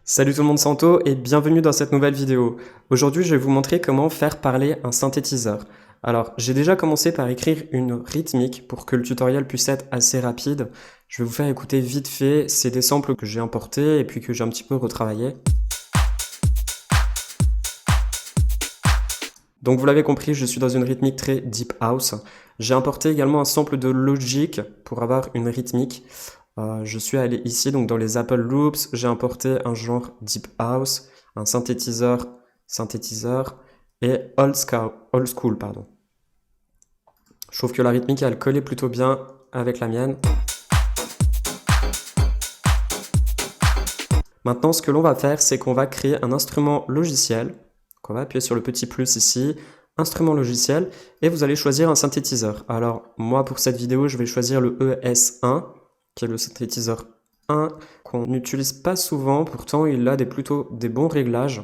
Salut tout le monde, Santo et bienvenue dans cette nouvelle vidéo. Aujourd'hui, je vais vous montrer comment faire parler un synthétiseur. Alors, j'ai déjà commencé par écrire une rythmique pour que le tutoriel puisse être assez rapide. Je vais vous faire écouter vite fait, c'est des samples que j'ai importés et puis que j'ai un petit peu retravaillé. Donc vous l'avez compris, je suis dans une rythmique très deep house. J'ai importé également un sample de Logic pour avoir une rythmique. Je suis allé ici, donc dans les Apple Loops, j'ai importé un genre Deep House, un synthétiseur et old school, pardon. Je trouve que la rythmique, elle collait plutôt bien avec la mienne. Maintenant, ce que l'on va faire, c'est qu'on va créer un instrument logiciel. Donc on va appuyer sur le petit plus ici, instrument logiciel, et vous allez choisir un synthétiseur. Alors, moi, pour cette vidéo, je vais choisir le ES1, qui est le synthétiseur 1 qu'on n'utilise pas souvent, pourtant il a plutôt des bons réglages.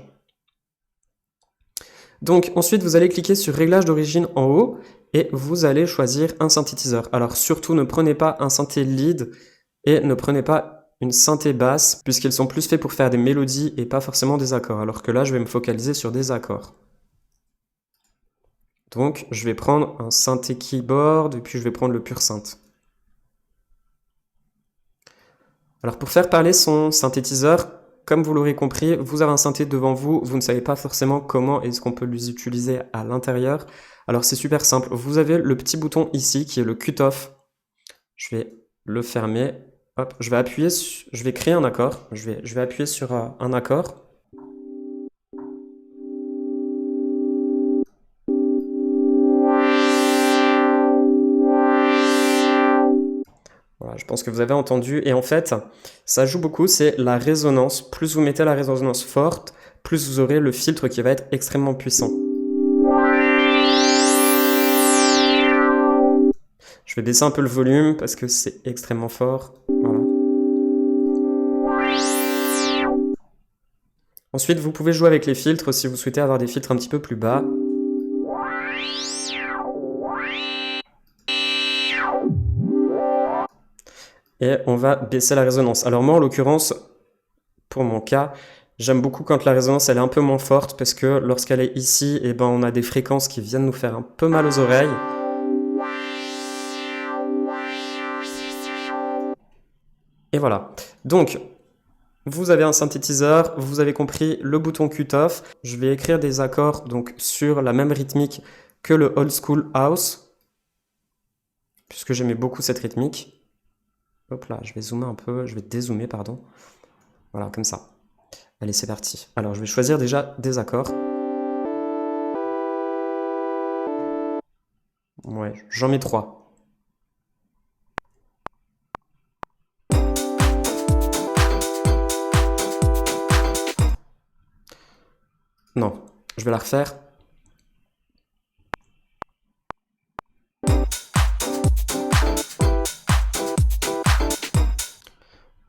Donc ensuite vous allez cliquer sur réglages d'origine en haut et vous allez choisir un synthétiseur. Alors surtout ne prenez pas un synthé lead et ne prenez pas une synthé basse puisqu'ils sont plus faits pour faire des mélodies et pas forcément des accords, alors que là je vais me focaliser sur des accords. Donc je vais prendre un synthé keyboard et puis je vais prendre le pur synth. Alors pour faire parler son synthétiseur, comme vous l'aurez compris, vous avez un synthé devant vous, vous ne savez pas forcément comment est-ce qu'on peut les utiliser à l'intérieur. Alors c'est super simple, vous avez le petit bouton ici qui est le cut-off. Je vais le fermer, hop, je vais appuyer, je vais créer un accord, je vais appuyer sur un accord. Voilà, je pense que vous avez entendu. Et en fait, ça joue beaucoup, c'est la résonance. Plus vous mettez la résonance forte, plus vous aurez le filtre qui va être extrêmement puissant. Je vais baisser un peu le volume parce que c'est extrêmement fort. Voilà. Ensuite, vous pouvez jouer avec les filtres si vous souhaitez avoir des filtres un petit peu plus bas. Et on va baisser la résonance. Alors moi, en l'occurrence, pour mon cas, j'aime beaucoup quand la résonance elle est un peu moins forte parce que lorsqu'elle est ici, eh ben, on a des fréquences qui viennent nous faire un peu mal aux oreilles. Et voilà. Donc, vous avez un synthétiseur, vous avez compris le bouton cut-off. Je vais écrire des accords donc, sur la même rythmique que le old school house, puisque j'aimais beaucoup cette rythmique. Hop là, je vais zoomer un peu, je vais dézoomer, pardon. Voilà, comme ça. Allez, c'est parti. Alors, je vais choisir déjà des accords. Ouais, j'en mets 3. Non, je vais la refaire.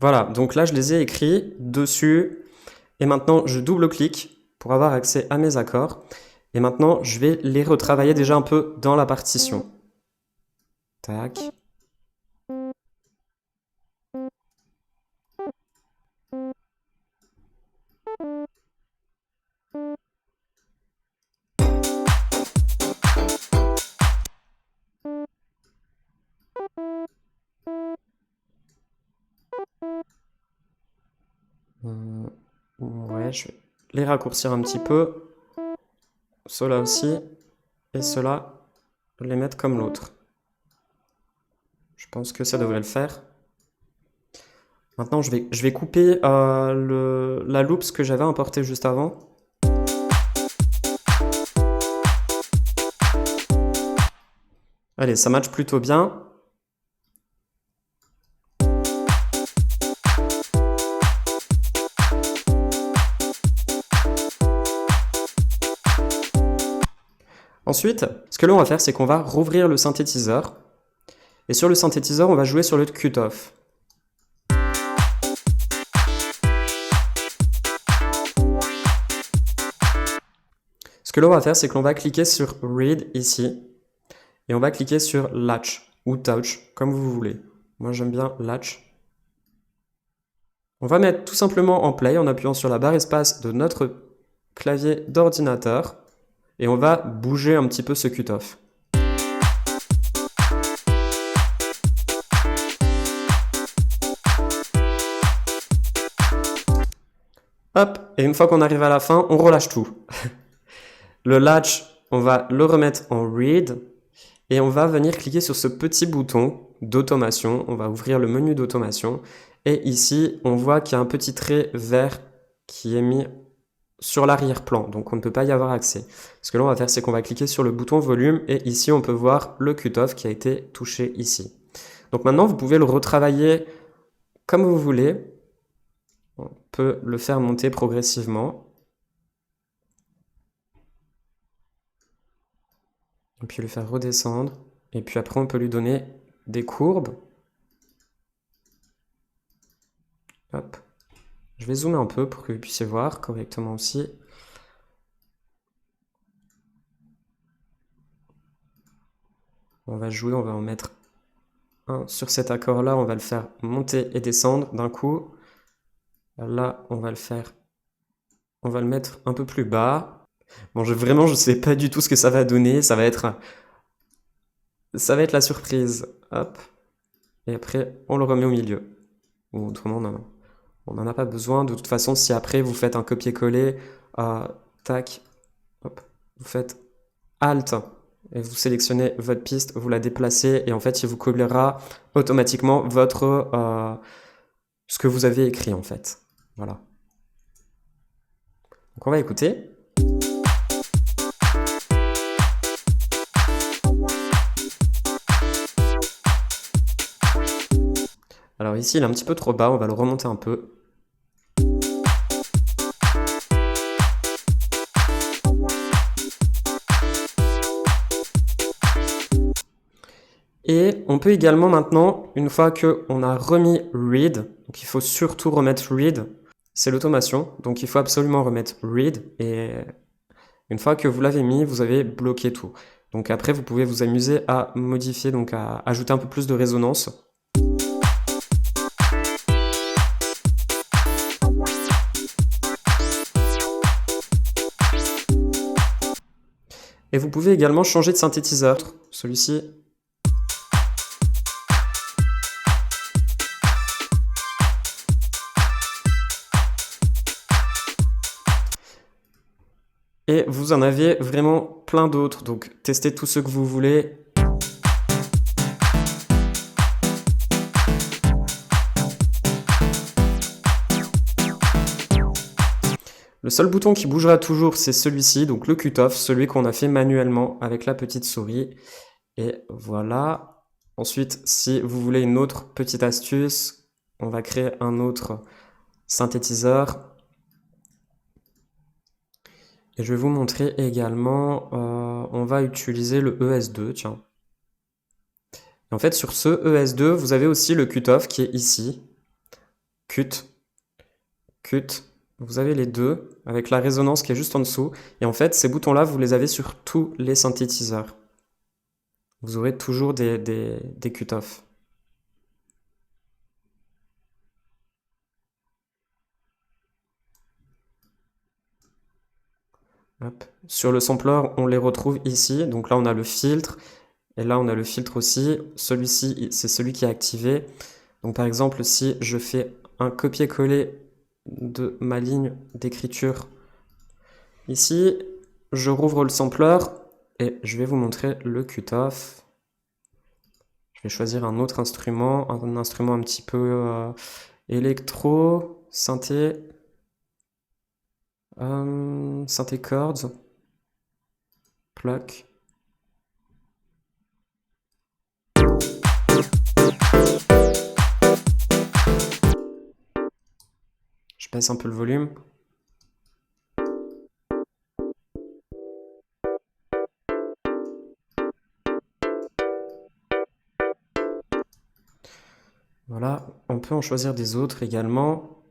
Voilà, donc là je les ai écrits dessus et maintenant je double-clique pour avoir accès à mes accords et maintenant je vais les retravailler déjà un peu dans la partition. Tac. Ouais, je vais les raccourcir un petit peu. Cela aussi. Et cela, les mettre comme l'autre. Je pense que ça devrait le faire. Maintenant, je vais couper la loops que j'avais importée juste avant. Allez, ça match plutôt bien. Ensuite, ce que l'on va faire, c'est qu'on va rouvrir le synthétiseur. Et sur le synthétiseur, on va jouer sur le cut-off. Ce que l'on va faire, c'est que l'on va cliquer sur Read ici. Et on va cliquer sur Latch ou Touch, comme vous voulez. Moi, j'aime bien Latch. On va mettre tout simplement en play en appuyant sur la barre espace de notre clavier d'ordinateur et on va bouger un petit peu ce cutoff. Hop, et une fois qu'on arrive à la fin, on relâche tout. Le latch, on va le remettre en read et on va venir cliquer sur ce petit bouton d'automation. On va ouvrir le menu d'automation et ici, on voit qu'il y a un petit trait vert qui est mis sur l'arrière-plan, donc on ne peut pas y avoir accès. Ce que l'on va faire, c'est qu'on va cliquer sur le bouton volume et ici, on peut voir le cutoff qui a été touché ici. Donc maintenant, vous pouvez le retravailler comme vous voulez. On peut le faire monter progressivement. Et puis le faire redescendre. Et puis après, on peut lui donner des courbes. Hop. Je vais zoomer un peu pour que vous puissiez voir correctement aussi. On va jouer, on va en mettre un sur cet accord-là. On va le faire monter et descendre d'un coup. Là, on va le faire. On va le mettre un peu plus bas. Bon, vraiment, je sais pas du tout ce que ça va donner. Ça va être la surprise. Hop. Et après, on le remet au milieu. Ou autrement, on n'en a pas besoin. De toute façon, si après, vous faites un copier-coller, tac, hop, vous faites Alt et vous sélectionnez votre piste, vous la déplacez et en fait, il vous collera automatiquement ce que vous avez écrit en fait. Voilà. Donc on va écouter. Alors ici, il est un petit peu trop bas, on va le remonter un peu. Et on peut également maintenant, une fois qu'on a remis read, donc il faut surtout remettre read, c'est l'automation, donc il faut absolument remettre read, et une fois que vous l'avez mis, vous avez bloqué tout. Donc après, vous pouvez vous amuser à modifier, donc à ajouter un peu plus de résonance. Et vous pouvez également changer de synthétiseur. Celui-ci. Et vous en avez vraiment plein d'autres, donc testez tous ceux que vous voulez. Le seul bouton qui bougera toujours, c'est celui-ci, donc le cutoff, celui qu'on a fait manuellement avec la petite souris. Et voilà. Ensuite, si vous voulez une autre petite astuce, on va créer un autre synthétiseur. Et je vais vous montrer également, on va utiliser le ES2, tiens. Et en fait, sur ce ES2, vous avez aussi le cutoff qui est ici. Cut. Vous avez les deux, avec la résonance qui est juste en dessous. Et en fait, ces boutons-là, vous les avez sur tous les synthétiseurs. Vous aurez toujours des cutoffs. Hop. Sur le sampler, on les retrouve ici. Donc là, on a le filtre. Et là, on a le filtre aussi. Celui-ci, c'est celui qui est activé. Donc par exemple, si je fais un copier-coller de ma ligne d'écriture ici, je rouvre le sampler et je vais vous montrer le cutoff. Je vais choisir un autre instrument, un instrument un petit peu électro, synthé, synthé chords, pluck. Je baisse un peu le volume. Voilà, on peut en choisir des autres également.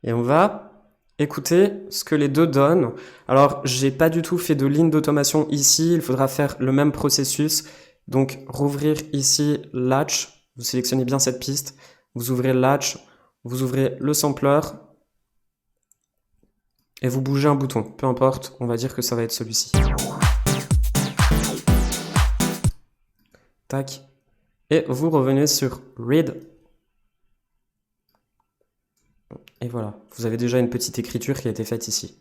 Et on va écouter ce que les deux donnent. Alors, j'ai pas du tout fait de ligne d'automation ici, il faudra faire le même processus. Donc, rouvrir ici Latch, vous sélectionnez bien cette piste, vous ouvrez Latch, vous ouvrez le sampler, et vous bougez un bouton, peu importe, on va dire que ça va être celui-ci. Tac. Et vous revenez sur Read. Et voilà, vous avez déjà une petite écriture qui a été faite ici.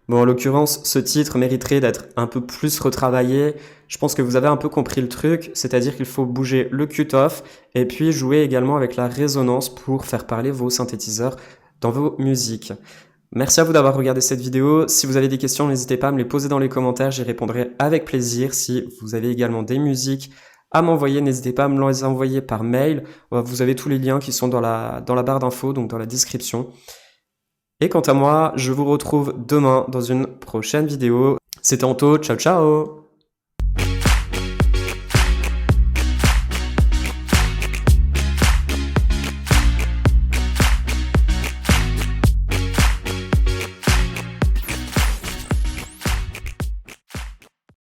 Bon, en l'occurrence, ce titre mériterait d'être un peu plus retravaillé. Je pense que vous avez un peu compris le truc, c'est-à-dire qu'il faut bouger le cut-off et puis jouer également avec la résonance pour faire parler vos synthétiseurs dans vos musiques. Merci à vous d'avoir regardé cette vidéo. Si vous avez des questions, n'hésitez pas à me les poser dans les commentaires, j'y répondrai avec plaisir. Si vous avez également des musiques à m'envoyer, n'hésitez pas à me les envoyer par mail. Vous avez tous les liens qui sont dans la barre d'infos, donc dans la description. Et quant à moi, je vous retrouve demain dans une prochaine vidéo. C'était Anto, ciao ciao!